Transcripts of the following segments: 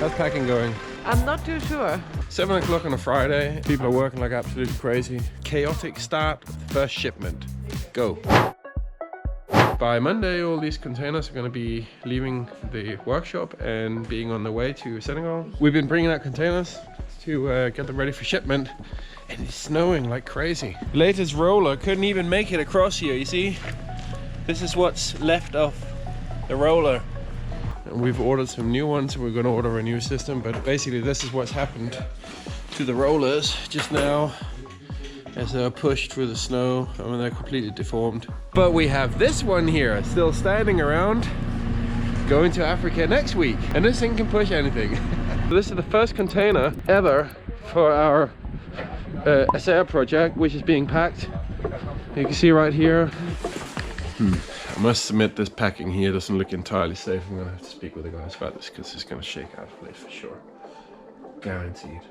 How's packing going? I'm not too sure. 7 o'clock on a Friday. People are working like absolutely crazy. Chaotic start of the first shipment. Go. By Monday, all these containers are going to be leaving the workshop and being on their way to Senegal. We've been bringing out containers to get them ready for shipment. And it's snowing like crazy. Latest roller couldn't even make it across here, you see? This is what's left of the roller. And we've ordered some new ones, we're going to order a new system, but basically this is what's happened to the rollers just now as they're pushed through the snow. I mean, they're completely deformed. But we have this one here, still standing around, going to Africa next week. And this thing can push anything. This is the first container ever for our ASEA project, which is being packed. You can see right here. I must admit, this packing here doesn't look entirely safe. I'm gonna have to speak with the guys about this because it's gonna shake out of place for sure. Guaranteed.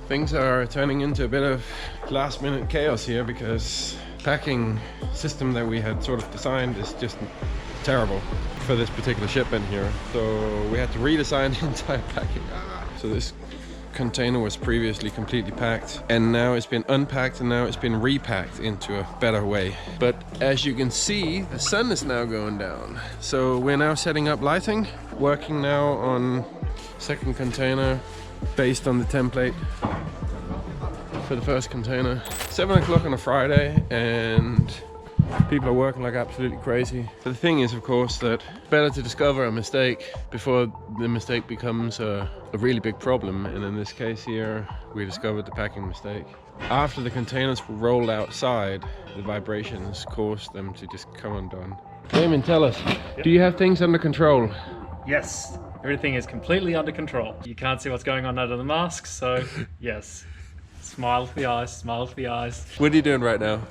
Things are turning into a bit of last minute chaos here because packing system that we had sort of designed is just terrible for this particular shipment here. So we had to redesign the entire packing. So this container was previously completely packed and now it's been unpacked and now it's been repacked into a better way. But as you can see, the sun is now going down. So we're now setting up lighting, working now on second container based on the template for the first container. 7 o'clock on a Friday and people are working like absolutely crazy. But the thing is, of course, that it's better to discover a mistake before the mistake becomes a really big problem. And in this case here, we discovered the packing mistake. After the containers were rolled outside, the vibrations caused them to just come undone. Damon, tell us, do you have things under control? Yes, everything is completely under control. You can't see what's going on under the mask, so yes. Smile to the eyes, smile to the eyes. What are you doing right now?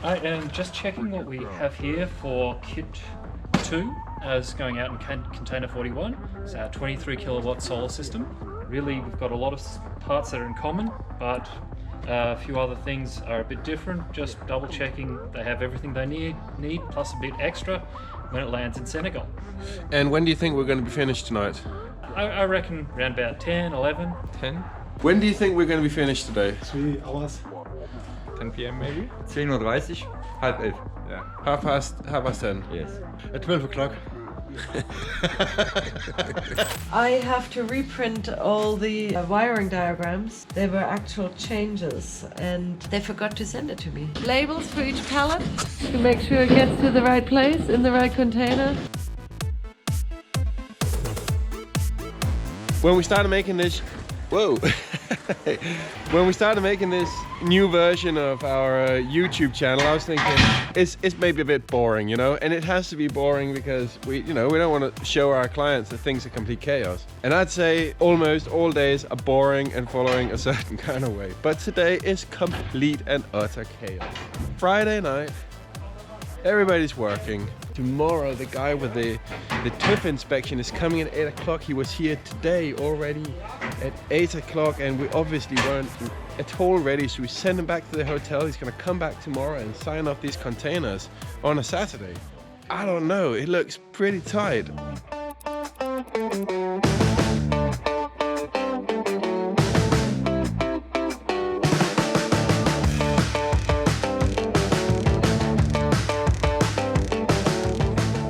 I am just checking what we have here for kit 2 as going out in container 41. It's our 23 kilowatt solar system. Really, we've got a lot of parts that are in common, but a few other things are a bit different. Just double checking they have everything they need plus a bit extra when it lands in Senegal. And when do you think we're going to be finished tonight? I reckon around about 10, 11. 10? When do you think we're going to be finished today? 3 hours. 10 p.m. maybe? 10:30, half 8. Yeah. Half past 10? Yes. At 12 o'clock. I have to reprint all the wiring diagrams. They were actual changes and they forgot to send it to me. Labels for each pallet to make sure it gets to the right place in the right container. When we started making this, when we started making this new version of our YouTube channel, I was thinking it's maybe a bit boring, you know, and it has to be boring because we don't want to show our clients that things are complete chaos. And I'd say almost all days are boring and following a certain kind of way. But today is complete and utter chaos. Friday night, everybody's working. Tomorrow, the guy with the TÜV inspection is coming at 8 o'clock. He was here today already at 8 o'clock and we obviously weren't at all ready. So we send him back to the hotel. He's going to come back tomorrow and sign off these containers on a Saturday. I don't know. It looks pretty tight.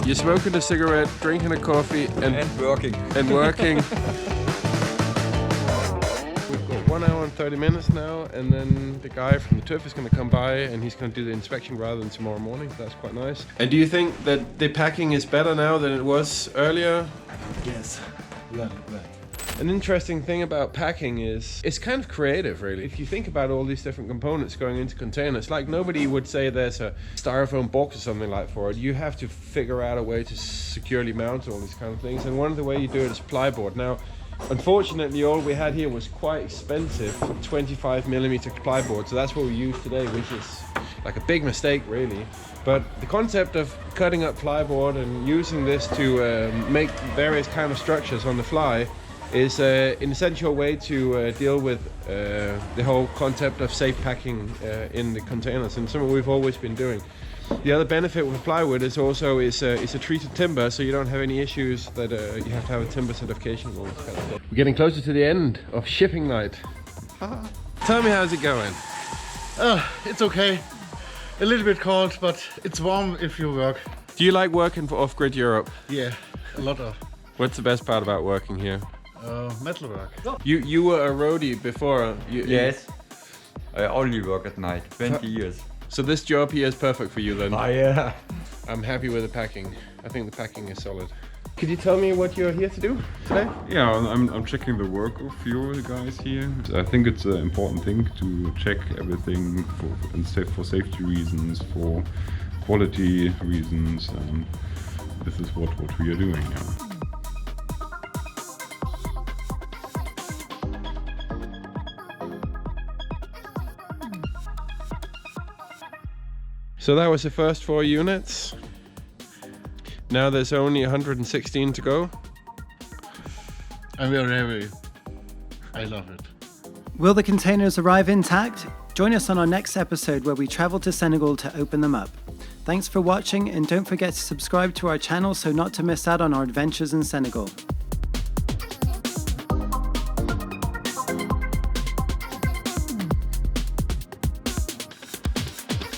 You're smoking a cigarette, drinking a coffee, and working. And working. We've got 1 hour and 30 minutes now, and then the guy from the TÜV is going to come by and he's going to do the inspection rather than tomorrow morning. So that's quite nice. And do you think that the packing is better now than it was earlier? Yes. Well. An interesting thing about packing is it's kind of creative, really. If you think about all these different components going into containers, like nobody would say there's a styrofoam box or something like for it. You have to figure out a way to securely mount all these kind of things, and one of the way you do it is plyboard. Now, unfortunately, all we had here was quite expensive 25mm plyboard, so that's what we use today, which is like a big mistake, really. But the concept of cutting up plyboard and using this to make various kind of structures on the fly is an essential way to deal with the whole concept of safe packing in the containers, and something we've always been doing. The other benefit with plywood is also it's a treated timber, so you don't have any issues that you have to have a timber certification. All this kind of stuff. We're getting closer to the end of shipping night. Tell me, how's it going? It's okay. A little bit cold, but it's warm if you work. Do you like working for Off-Grid Europe? Yeah, a lot of. What's the best part about working here? Metalwork. You were a roadie before. Yes. I only work at night, 20 years. So this job here is perfect for you then? Ah, yeah. I'm happy with the packing. I think the packing is solid. Could you tell me what you're here to do today? Yeah, I'm checking the work of your guys here. I think it's an important thing to check everything for safety reasons, for quality reasons. This is what we are doing. Yeah. So that was the first 4 units. Now there's only 116 to go. And we are happy. I love it. Will the containers arrive intact? Join us on our next episode where we travel to Senegal to open them up. Thanks for watching, and don't forget to subscribe to our channel so not to miss out on our adventures in Senegal.